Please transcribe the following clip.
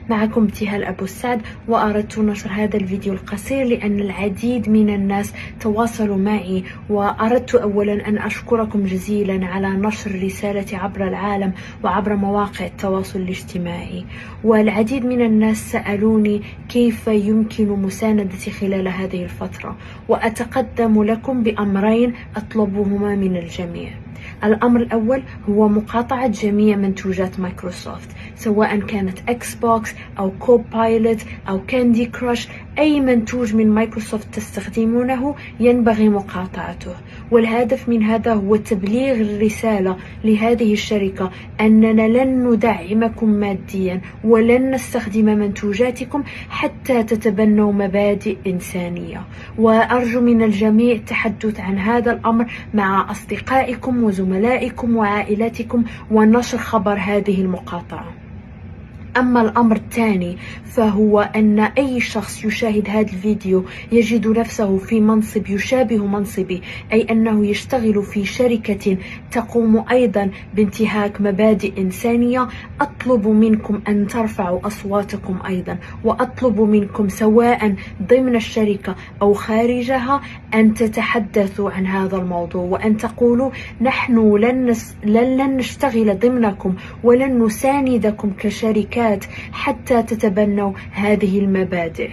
معكم ابتهال أبو السعد، وأردت نشر هذا الفيديو القصير لأن العديد من الناس تواصلوا معي، وأردت أولا أن أشكركم جزيلا على نشر رسالتي عبر العالم وعبر مواقع التواصل الاجتماعي. والعديد من الناس سألوني كيف يمكن مساندتي خلال هذه الفترة، وأتقدم لكم بأمرين أطلبهما من الجميع. الأمر الأول هو مقاطعة جميع منتوجات مايكروسوفت، سواء كانت اكس بوكس أو كوبايلوت أو كاندي كراش. أي منتوج من مايكروسوفت تستخدمونه ينبغي مقاطعته، والهدف من هذا هو تبليغ الرسالة لهذه الشركة أننا لن ندعمكم ماديا ولن نستخدم منتوجاتكم حتى تتبنوا مبادئ إنسانية. وأرجو من الجميع التحدث عن هذا الأمر مع أصدقائكم وزملائكم وعائلاتكم ونشر خبر هذه المقاطعة. أما الأمر الثاني فهو أن أي شخص يشاهد هذا الفيديو يجد نفسه في منصب يشابه منصبي، أي أنه يشتغل في شركة تقوم أيضا بانتهاك مبادئ إنسانية، أطلب منكم أن ترفعوا أصواتكم أيضا، وأطلب منكم سواء ضمن الشركة أو خارجها أن تتحدثوا عن هذا الموضوع، وأن تقولوا نحن لن نشتغل ضمنكم ولن نساندكم كشركات حتى تتبنوا هذه المبادئ.